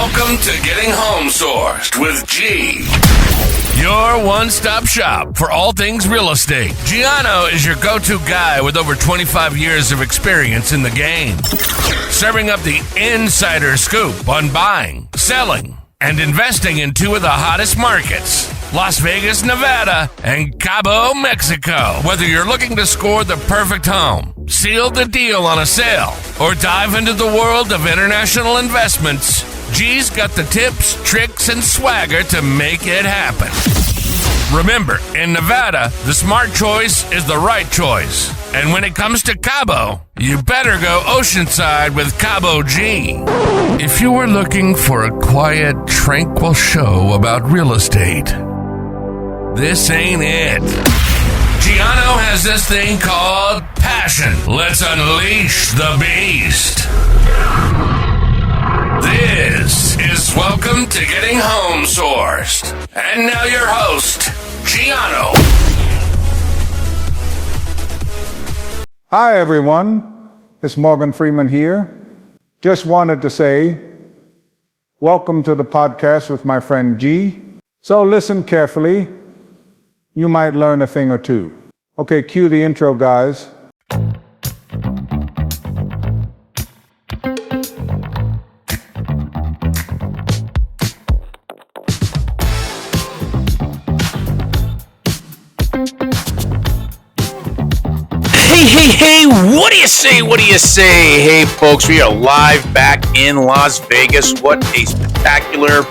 Welcome to Getting Home Sourced with G. Your one-stop shop for all things real estate. Gianno is your go-to guy with over 25 years of experience in the game, serving up the insider scoop on buying, selling, and investing in two of the hottest markets, Las Vegas, Nevada, and Cabo, Mexico. Whether you're looking to score the perfect home, seal the deal on a sale, or dive into the world of international investments, G's got the tips, tricks, and swagger to make it happen. Remember, in Nevada, the smart choice is the right choice. And when it comes to Cabo, you better go oceanside with Cabo G. If you were looking for a quiet, tranquil show about real estate, this ain't it. Gianno has this thing called passion. Let's unleash the beast. This is Welcome to Getting Home Sourced. And now your host, Gianno. Hi everyone, it's Morgan Freeman here. Just wanted to say, welcome to the podcast with my friend G. So listen carefully, you might learn a thing or two. Okay, cue the intro, guys. Hey, what do you say? Hey, folks, we are live back in Las Vegas. What a spectacular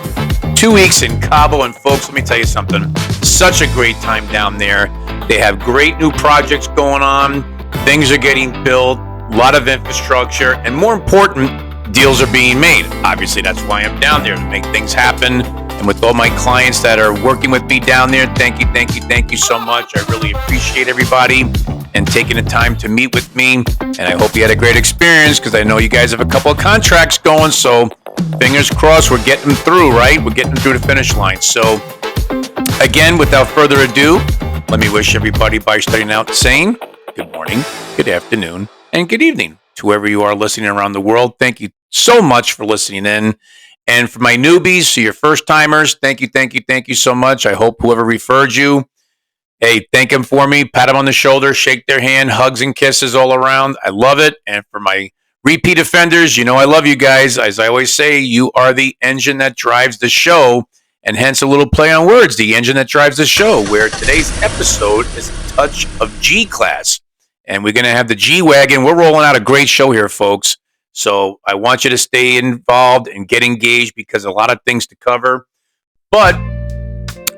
2 weeks in Cabo. And folks, let me tell you something. Such a great time down there. They have great new projects going on. Things are getting built, a lot of infrastructure, and more important, deals are being made. Obviously, that's why I'm down there, to make things happen. And with all my clients that are working with me down there, thank you so much. I really appreciate everybody and taking the time to meet with me. And I hope you had a great experience, because I know you guys have a couple of contracts going. So fingers crossed, we're getting through, right? We're getting through the finish line. So again, without further ado, let me wish everybody by starting out saying good morning, good afternoon, and good evening to whoever you are listening around the world. Thank you so much for listening in. And for my newbies, so your first timers, thank you so much. I hope whoever referred you, hey, thank them for me, pat them on the shoulder, shake their hand, hugs and kisses all around. I love it. And for my repeat offenders, you know I love you guys. As I always say, you are the engine that drives the show, and hence a little play on words, the engine that drives the show, where today's episode is a touch of G-Class. And we're going to have the G-Wagon. We're rolling out a great show here, folks. So I want you to stay involved and get engaged, because a lot of things to cover. But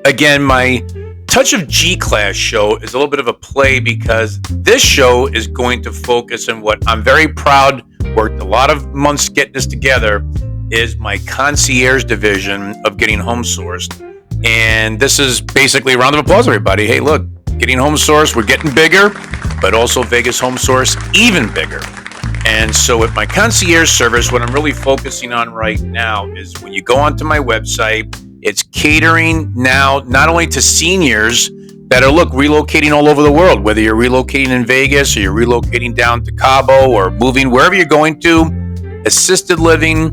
again, my Touch of G-Class show is a little bit of a play, because this show is going to focus on what I'm very proud, worked a lot of months getting this together, is my concierge division of Getting Home Sourced. And this is basically a round of applause, everybody. Hey, look, Getting Home Sourced, we're getting bigger, but also Vegas Home Source even bigger. And so with my concierge service, what I'm really focusing on right now is when you go onto my website, it's catering now not only to seniors that are, relocating all over the world, whether you're relocating in Vegas or you're relocating down to Cabo or moving wherever you're going to, assisted living,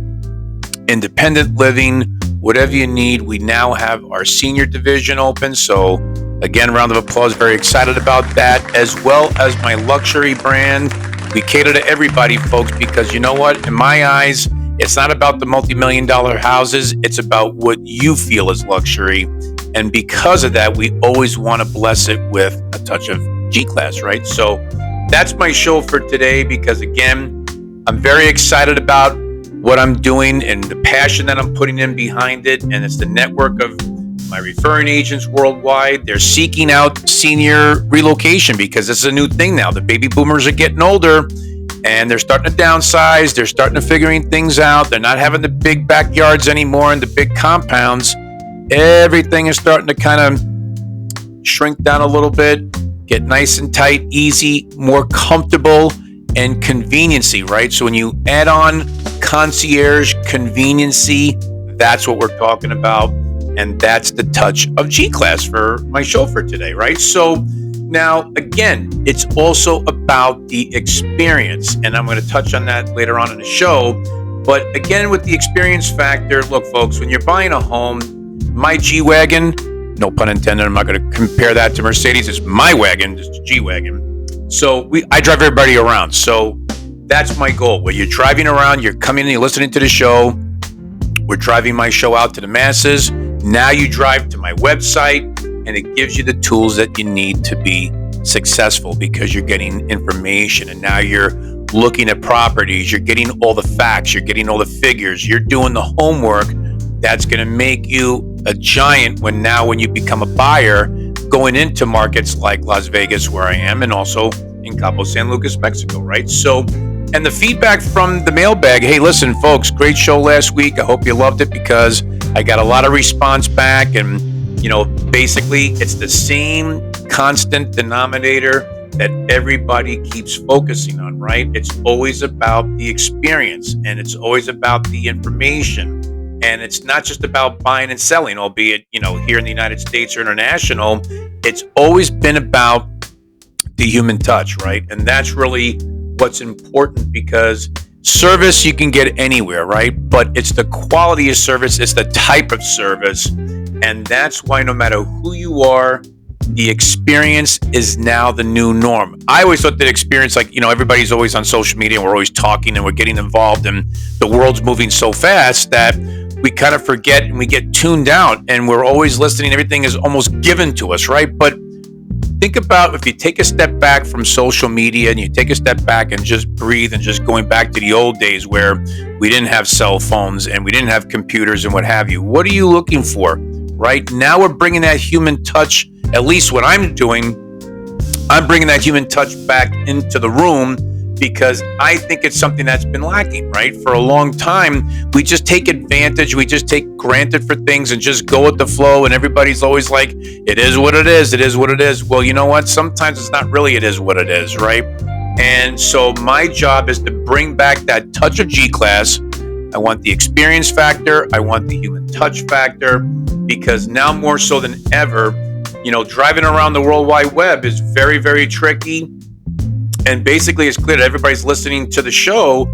independent living, whatever you need. We now have our senior division open. So again, round of applause. Very excited about that, as well as my luxury brand. We cater to everybody, folks, because you know what? In my eyes, it's not about the multi-million-dollar houses. It's about what you feel is luxury. And because of that, we always want to bless it with a touch of G-Class, right? So that's my show for today, because, again, I'm very excited about what I'm doing and the passion that I'm putting in behind it. And it's the network of my referring agents worldwide. They're seeking out senior relocation, because this is a new thing now. The baby boomers are getting older, and they're starting to downsize. They're starting to figuring things out. They're not having the big backyards anymore and the big compounds. Everything is starting to kind of shrink down a little bit, get nice and tight, easy, more comfortable, and conveniency, right? So when you add on concierge conveniency, that's what we're talking about. And that's the touch of G-Class for my show for today, right? So now, again, it's also about the experience. And I'm going to touch on that later on in the show. But again, with the experience factor, look, folks, when you're buying a home, my G-Wagon, no pun intended, I'm not going to compare that to Mercedes. It's my wagon, it's G-Wagon. So I drive everybody around. So that's my goal. When you're driving around, you're coming in, you're listening to the show. We're driving my show out to the masses. Now you drive to my website, and it gives you the tools that you need to be successful because you're getting information. And now you're looking at properties. You're getting all the facts. You're getting all the figures. You're doing the homework. That's going to make you a giant when you become a buyer going into markets like Las Vegas, where I am, and also in Cabo San Lucas, Mexico, right? So, and the feedback from the mailbag, hey, listen, folks, great show last week. I hope you loved it because I got a lot of response back. And, basically it's the same constant denominator that everybody keeps focusing on, right? It's always about the experience, and it's always about the information. And it's not just about buying and selling, albeit, here in the United States or international, it's always been about the human touch, right? And that's really what's important, because service you can get anywhere, right? But it's the quality of service, it's the type of service. And that's why no matter who you are, the experience is now the new norm. I always thought that experience, everybody's always on social media and we're always talking and we're getting involved, and the world's moving so fast that we kind of forget and we get tuned out, and we're always listening. Everything is almost given to us, right? But think about if you take a step back from social media and you take a step back and just breathe, and just going back to the old days where we didn't have cell phones and we didn't have computers and what have you. What are you looking for? Right now we're bringing that human touch. At least what I'm doing, I'm bringing that human touch back into the room, because I think it's something that's been lacking, right? For a long time, we just take advantage, we just take granted for things and just go with the flow, and everybody's always like, it is what it is, it is what it is. Well, you know what? Sometimes it's not really it is what it is, right? And so my job is to bring back that touch of G-Class. I want the experience factor, I want the human touch factor, because now more so than ever, driving around the World Wide Web is very, very tricky. And basically, it's clear that everybody's listening to the show,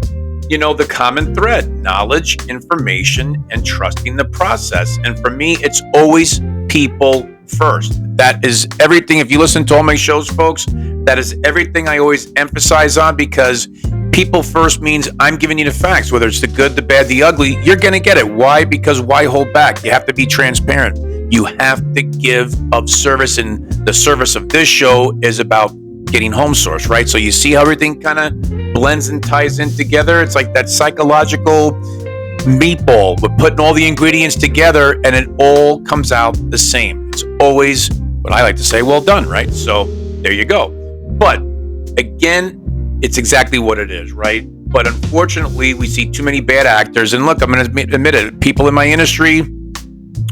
the common thread: knowledge, information, and trusting the process. And for me, it's always people first. That is everything. If you listen to all my shows, folks, that is everything I always emphasize on, because people first means I'm giving you the facts, whether it's the good, the bad, the ugly. You're going to get it. Why? Because why hold back? You have to be transparent. You have to give of service, and the service of this show is about getting home source, right? So you see how everything kind of blends and ties in together. It's like that psychological meatball. We're putting all the ingredients together and it all comes out the same. It's always what I like to say, well done, right? So there you go. But again, it's exactly what it is, right? But unfortunately, we see too many bad actors. And look, I'm going to admit it. People in my industry,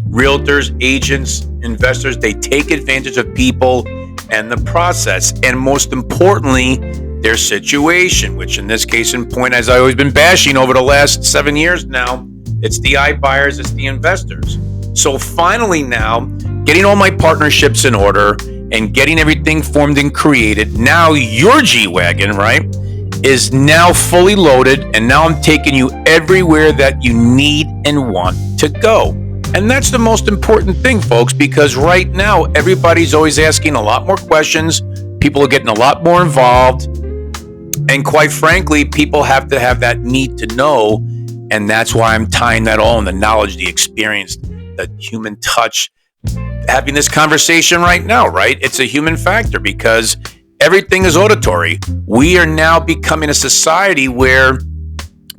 realtors, agents, investors, they take advantage of people and the process, and most importantly, their situation, which in this case in point, as I've always been bashing over the last 7 years now, it's the iBuyers, it's the investors. So finally now, getting all my partnerships in order and getting everything formed and created, now your G-Wagon, right, is now fully loaded, and now I'm taking you everywhere that you need and want to go. And that's the most important thing, folks, because right now, everybody's always asking a lot more questions. People are getting a lot more involved. And quite frankly, people have to have that need to know. And that's why I'm tying that all in: the knowledge, the experience, the human touch. Having this conversation right now, right? It's a human factor, because everything is auditory. We are now becoming a society where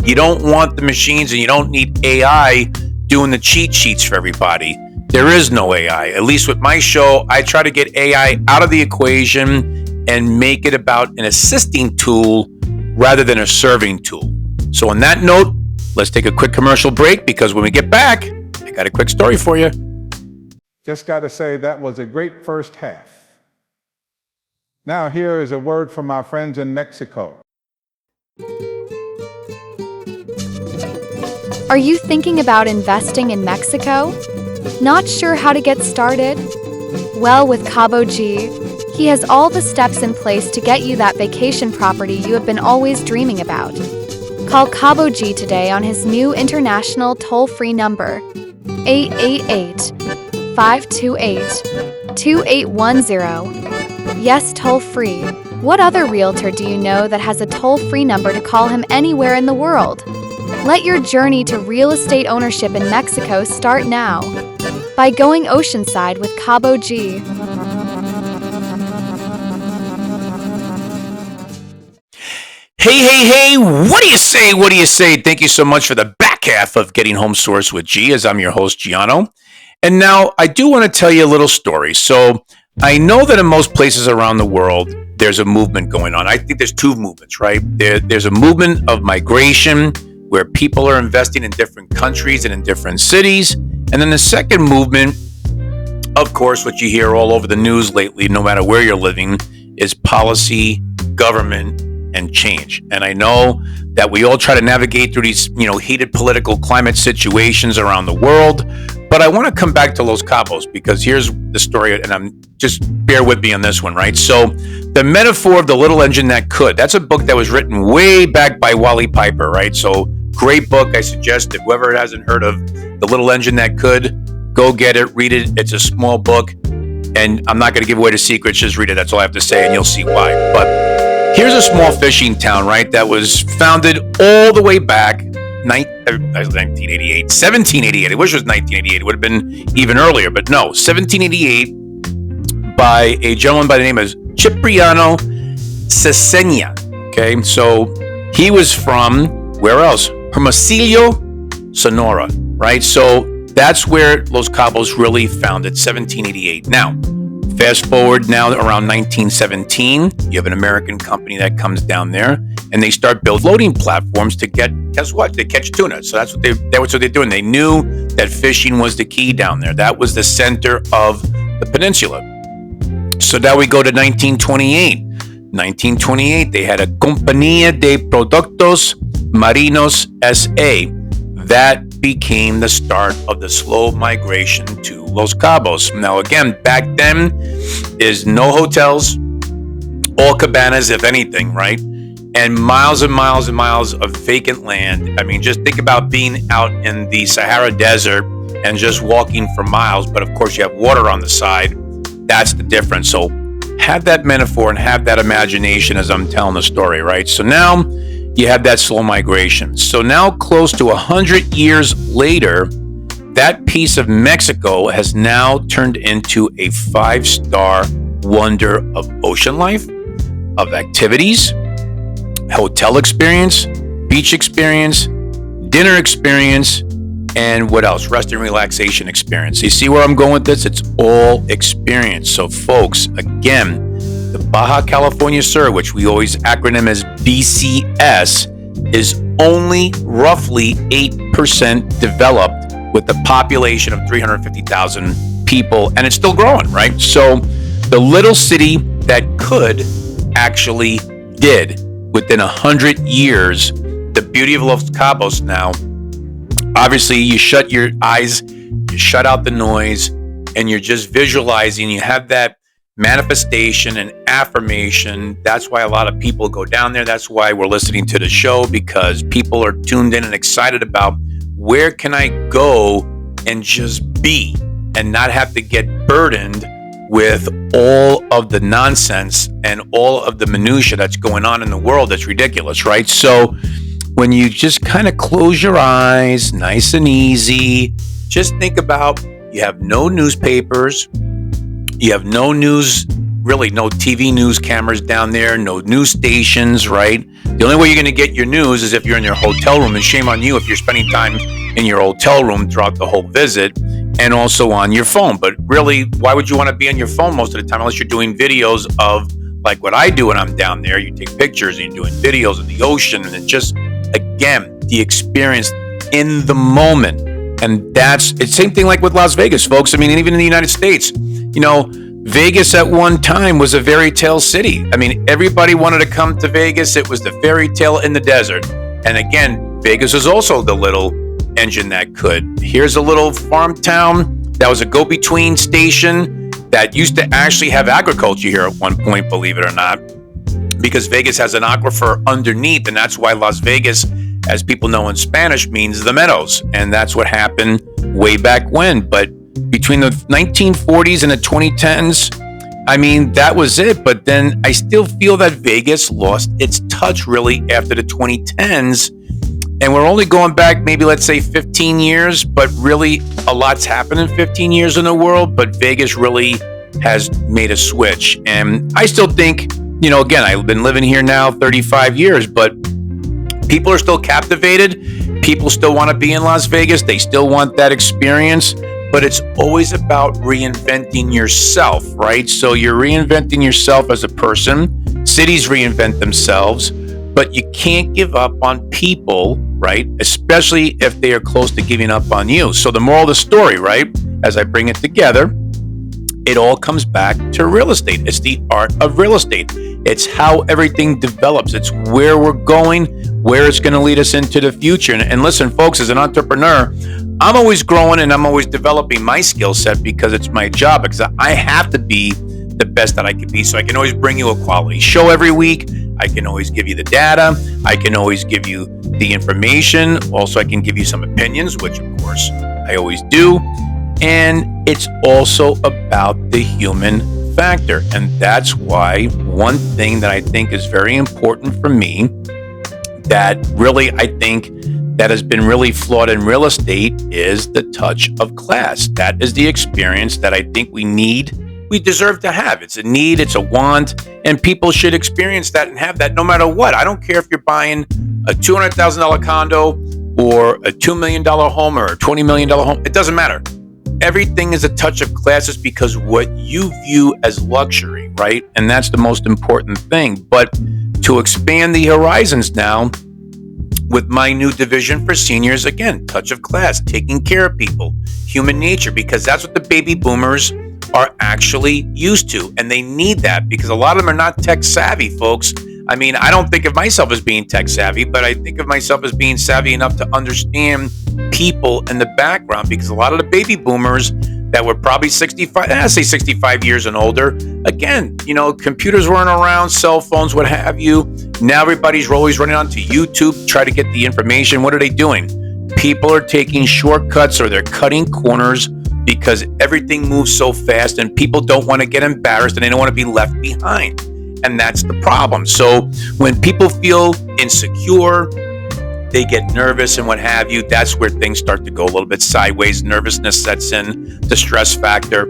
you don't want the machines and you don't need AI doing the cheat sheets for everybody. There is no AI. At least with my show, I try to get AI out of the equation and make it about an assisting tool rather than a serving tool. So on that note, let's take a quick commercial break, because when we get back, I got a quick story for you. Just got to say, that was a great first half. Now here is a word from our friends in Mexico. Are you thinking about investing in Mexico? Not sure how to get started? Well, with Cabo G, he has all the steps in place to get you that vacation property you have been always dreaming about. Call Cabo G today on his new international toll-free number, 888-528-2810. Yes, toll-free. What other realtor do you know that has a toll-free number to call him anywhere in the world? Let your journey to real estate ownership in Mexico start now by going oceanside with Cabo G. Hey, what do you say? What do you say? Thank you so much for the back half of Getting Home Sourced with G, as I'm your host, Gianno. And now I do want to tell you a little story. So I know that in most places around the world, there's a movement going on. I think there's two movements, right? There's a movement of migration where people are investing in different countries and in different cities. And then the second movement, of course, what you hear all over the news lately, no matter where you're living, is policy, government, and change. And I know that we all try to navigate through these, heated political climate situations around the world. But I want to come back to Los Cabos because here's the story, and I'm just bear with me on this one, right? So the metaphor of the little engine that could, that's a book that was written way back by Wally Piper, right? So great book. I suggest that whoever hasn't heard of The Little Engine That Could, go get it, read it. It's a small book, and I'm not going to give away the secrets. Just read it. That's all I have to say, and you'll see why. But here's a small fishing town, right, that was founded all the way back 1788. I wish it was 1988. It would have been even earlier, but no, 1788 by a gentleman by the name of Cipriano Cesena. Okay, so he was from, where else? Hermosillo, Sonora, right? So that's where Los Cabos really founded, 1788. Now, fast forward now around 1917, you have an American company that comes down there and they start building floating platforms to guess what? They catch tuna. So that's what they're doing. They knew that fishing was the key down there. That was the center of the peninsula. So now we go to 1928. 1928, they had a Compañía de Productos Marinos S.A. That became the start of the slow migration to Los Cabos. Now, again, back then, is no hotels, all cabanas, if anything, right? And miles and miles and miles of vacant land. I mean, just think about being out in the Sahara Desert and just walking for miles, but of course you have water on the side. That's the difference. So have that metaphor and have that imagination as I'm telling the story, right? So now you have that slow migration. So now close to 100 years later, that piece of Mexico has now turned into a 5-star wonder of ocean life, of activities, hotel experience, beach experience, dinner experience, and what else? Rest and relaxation experience. You see where I'm going with this? It's all experience. So folks, again, the Baja California Sur, which we always acronym as BCS, is only roughly 8% developed with the population of 350,000 people, and it's still growing, right? So the little city that could actually did within 100 years. The beauty of Los Cabos now, obviously you shut your eyes, you shut out the noise, and you're just visualizing. You have that manifestation and affirmation. That's why a lot of people go down there. That's why we're listening to the show, because people are tuned in and excited about where can I go and just be and not have to get burdened with all of the nonsense and all of the minutia that's going on in the world. That's ridiculous, right? So when you just kind of close your eyes, nice and easy, just think about, you have no newspapers, you have no news, really no TV news cameras down there, no news stations, right? The only way you're going to get your news is if you're in your hotel room, and shame on you if you're spending time in your hotel room throughout the whole visit, and also on your phone. But really, why would you want to be on your phone most of the time unless you're doing videos of, like what I do when I'm down there? You take pictures and you're doing videos of the ocean, and it just, again, the experience in the moment. And it's the same thing like with Las Vegas, folks. I mean, even in the United States, Vegas at one time was a fairy tale city. I mean, everybody wanted to come to Vegas. It was the fairy tale in the desert. And again, Vegas is also the little engine that could. Here's a little farm town that was a go-between station that used to actually have agriculture here at one point, believe it or not, because Vegas has an aquifer underneath, and that's why Las Vegas as people know in Spanish, means the Meadows. And that's what happened way back when. But between the 1940s and the 2010s, I mean, that was it. But then I still feel that Vegas lost its touch really after the 2010s. And we're only going back maybe, let's say, 15 years. But really, a lot's happened in 15 years in the world. But Vegas really has made a switch. And I still think, again, I've been living here now 35 years, but people are still captivated. People still want to be in Las Vegas. They still want that experience. But it's always about reinventing yourself, right? So you're reinventing yourself as a person. Cities reinvent themselves, but you can't give up on people, right? Especially if they are close to giving up on you. So the moral of the story, right? As I bring it together, it all comes back to real estate. It's the art of real estate. It's how everything develops. It's where we're going, where it's going to lead us into the future. And listen, folks, as an entrepreneur, I'm always growing and I'm always developing my skill set because it's my job, because I have to be the best that I can be. So I can always bring you a quality show every week. I can always give you the data. I can always give you the information. Also, I can give you some opinions, which of course I always do. And it's also about the human factor. And that's why one thing that I think is very important for me, that really I think that has been really flawed in real estate, is the touch of class. That is the experience that I think we deserve to have. It's a need, it's a want, and people should experience that and have that no matter what. I don't care if you're buying a $200,000 condo or a $2 million home or a $20 million home. It doesn't matter. Everything is a touch of class, is because what you view as luxury, right? And that's the most important thing. But to expand the horizons now, with my new division for seniors, again, touch of class, taking care of people, human nature, because that's what the baby boomers are actually used to. And they need that because a lot of them are not tech savvy, folks. I mean, I don't think of myself as being tech savvy, but I think of myself as being savvy enough to understand people in the background, because a lot of the baby boomers that were probably 65 years and older, again, computers weren't around, cell phones, what have you. Now everybody's always running onto YouTube to try to get the information. What are they doing? People are taking shortcuts, or they're cutting corners, because everything moves so fast and people don't want to get embarrassed and they don't want to be left behind. And that's the problem. So when people feel insecure, they get nervous and what have you, that's where things start to go a little bit sideways. Nervousness sets in, the stress factor.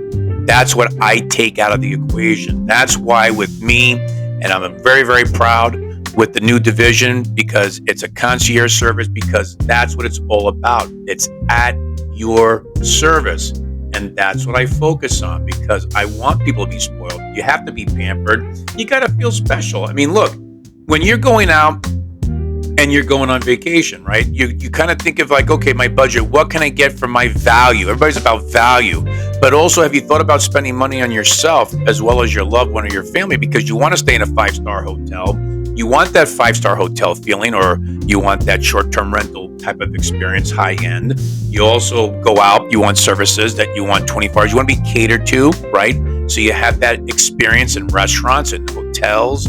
That's what I take out of the equation. That's why with me, and I'm very, very proud with the new division, because it's a concierge service, because that's what it's all about. It's at your service. And that's what I focus on, because I want people to be spoiled. You have to be pampered. You got to feel special. I mean, look, when you're going out and you're going on vacation, right? You kind of think of like, okay, my budget, what can I get for my value? Everybody's about value. But also, have you thought about spending money on yourself as well as your loved one or your family? Because you want to stay in a 5-star hotel. You want that 5-star hotel feeling, or you want that short-term rental type of experience, high end. You also go out, you want services that you want 24 hours. You want to be catered to, right? So you have that experience in restaurants and hotels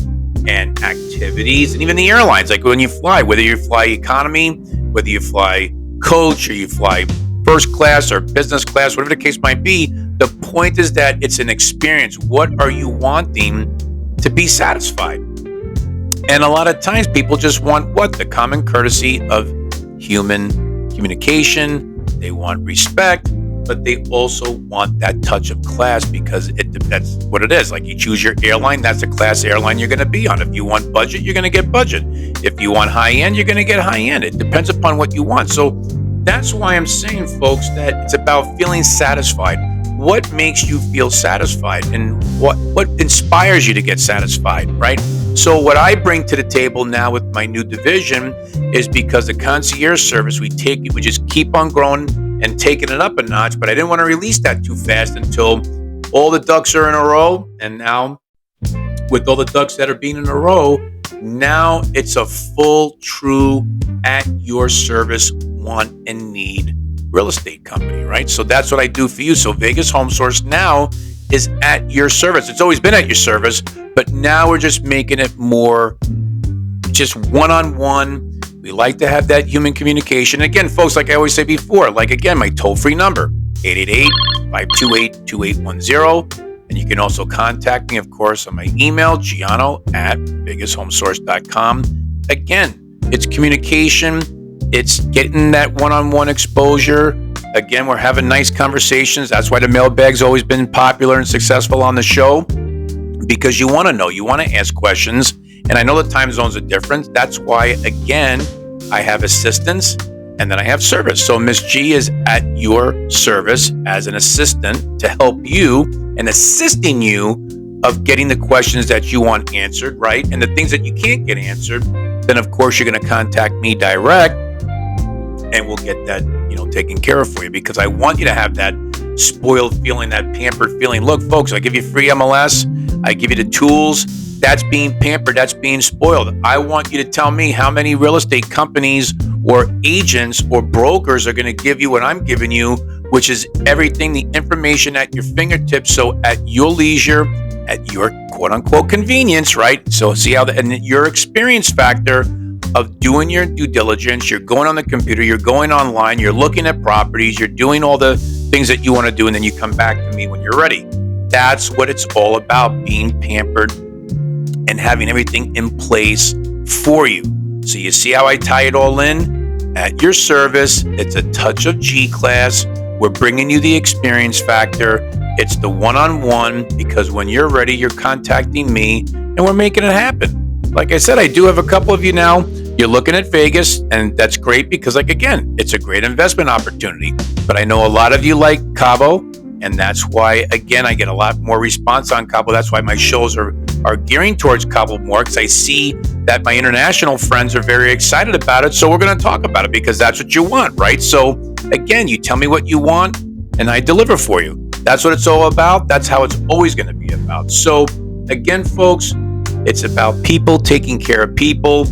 and activities, and even the airlines, like when you fly, whether you fly economy, whether you fly coach, or you fly first class or business class, whatever the case might be, the point is that it's an experience. What are you wanting to be satisfied? And a lot of times people just want the common courtesy of human communication. They want respect, but they also want that touch of class, because that's what it is. Like, you choose your airline, that's a class airline you're going to be on. If you want budget, you're going to get budget. If you want high end, you're going to get high end. It depends upon what you want. So that's why I'm saying, folks, that it's about feeling satisfied. What makes you feel satisfied, and what inspires you to get satisfied, right? So what I bring to the table now with my new division is, because the concierge service, we just keep on growing and taking it up a notch, but I didn't want to release that too fast until all the ducks are in a row. And now, with all the ducks that are being in a row, now it's a full, true, at your service, want and need real estate company, right? So that's what I do for you. So Vegas Home Source now is at your service. It's always been at your service, but now we're just making it more just one-on-one, We like to have that human communication. Again, folks, like I always say before, like again, my toll-free number, 888-528-2810. And you can also contact me, of course, on my email, Gianno@VegasHomeSource.com. Again, it's communication. It's getting that one-on-one exposure. Again, we're having nice conversations. That's why the mailbag's always been popular and successful on the show, because you want to know, you want to ask questions. And I know the time zones are different. That's why, again, I have assistance and then I have service. So Miss G is at your service as an assistant to help you and assisting you of getting the questions that you want answered, right? And the things that you can't get answered, then of course you're going to contact me direct and we'll get that, taken care of for you, because I want you to have that spoiled feeling, that pampered feeling. Look, folks, I give you free MLS. I give you the tools. That's being pampered. That's being spoiled. I want you to tell me how many real estate companies or agents or brokers are going to give you what I'm giving you, which is everything, the information at your fingertips. So at your leisure, at your quote unquote convenience, right? So see how and your experience factor of doing your due diligence, you're going on the computer, you're going online, you're looking at properties, you're doing all the things that you want to do, and then you come back to me when you're ready. That's what it's all about, being pampered and having everything in place for you. So you see how I tie it all in? At your service, it's a touch of G-Class. We're bringing you the experience factor. It's the one-on-one, because when you're ready, you're contacting me and we're making it happen. Like I said, I do have a couple of you now. You're looking at Vegas, and that's great because, again, it's a great investment opportunity. But I know a lot of you like Cabo, and that's why, again, I get a lot more response on Cabo. That's why my shows are gearing towards Cabo more, because I see that my international friends are very excited about it. So we're going to talk about it because that's what you want, right? So, again, you tell me what you want, and I deliver for you. That's what it's all about. That's how it's always going to be about. So, again, folks, it's about people taking care of people.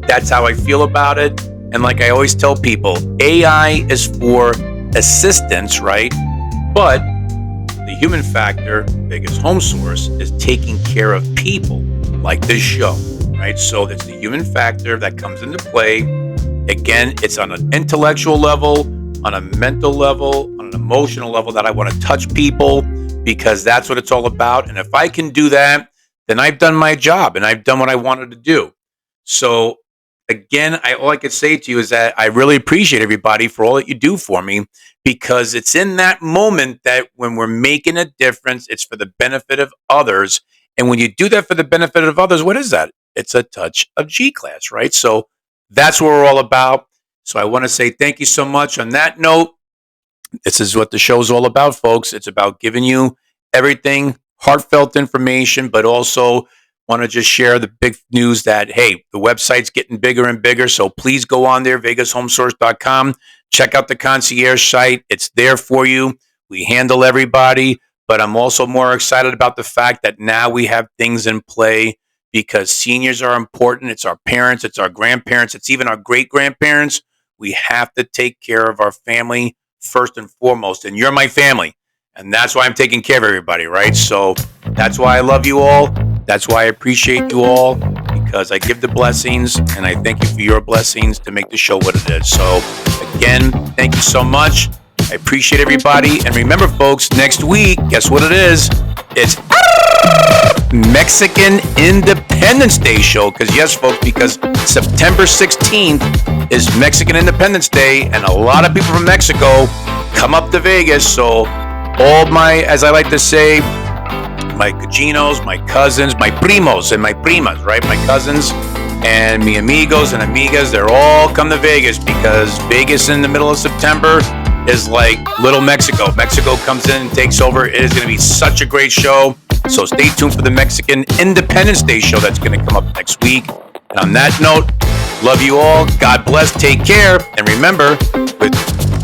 That's how I feel about it. And like I always tell people, AI is for assistance, right? But the human factor, Vegas Home Source, is taking care of people like this show, right? So that's the human factor that comes into play. Again, it's on an intellectual level, on a mental level, on an emotional level, that I want to touch people, because that's what it's all about. And if I can do that, then I've done my job and I've done what I wanted to do. So again, all I could say to you is that I really appreciate everybody for all that you do for me, because it's in that moment that when we're making a difference, it's for the benefit of others. And when you do that for the benefit of others, what is that? It's a touch of G-Class, right? So that's what we're all about. So I want to say thank you so much. On that note, this is what the show's all about, folks. It's about giving you everything, heartfelt information, but also want to just share the big news that, hey, the website's getting bigger and bigger. So please go on there, VegasHomeSource.com. Check out the concierge site. It's there for you. We handle everybody, but I'm also more excited about the fact that now we have things in play, because seniors are important. It's our parents, it's our grandparents, it's even our great-grandparents. We have to take care of our family first and foremost, and you're my family. And that's why I'm taking care of everybody, right? So that's why I love you all. That's why I appreciate you all, because I give the blessings and I thank you for your blessings to make the show what it is. So again, thank you so much. I appreciate everybody. And remember, folks, next week, guess what it is? It's Mexican Independence Day show. Because yes, folks, because September 16th is Mexican Independence Day, and a lot of people from Mexico come up to Vegas. So all my, as I like to say, my cochinos, my cousins, my primos and my primas, right? My cousins and mi amigos and amigas, they're all come to Vegas, because Vegas in the middle of September is like little Mexico. Mexico comes in and takes over. It is going to be such a great show. So stay tuned for the Mexican Independence Day show that's going to come up next week. And on that note, love you all. God bless. Take care. And remember, with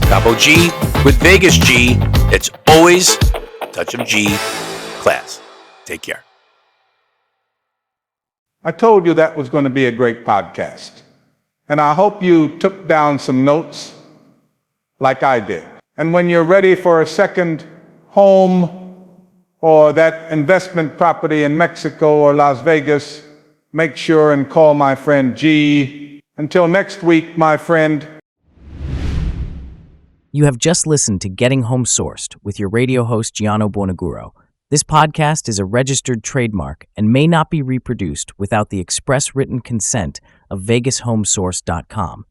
Cabo G, with Vegas G, it's always a touch of G-Class. Take care. I told you that was going to be a great podcast. And I hope you took down some notes like I did. And when you're ready for a second home or that investment property in Mexico or Las Vegas, make sure and call my friend G Until next week, my friend. You have just listened to Getting Home Sourced with your radio host, Gianno Buonaguro. This podcast is a registered trademark and may not be reproduced without the express written consent of VegasHomeSource.com.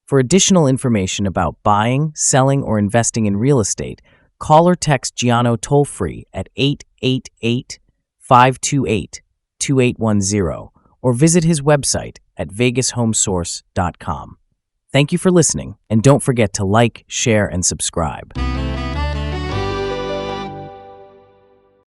For additional information about buying, selling, or investing in real estate, call or text Gianno toll-free at 888-528-2810 or visit his website at VegasHomeSource.com. Thank you for listening, and don't forget to like, share, and subscribe.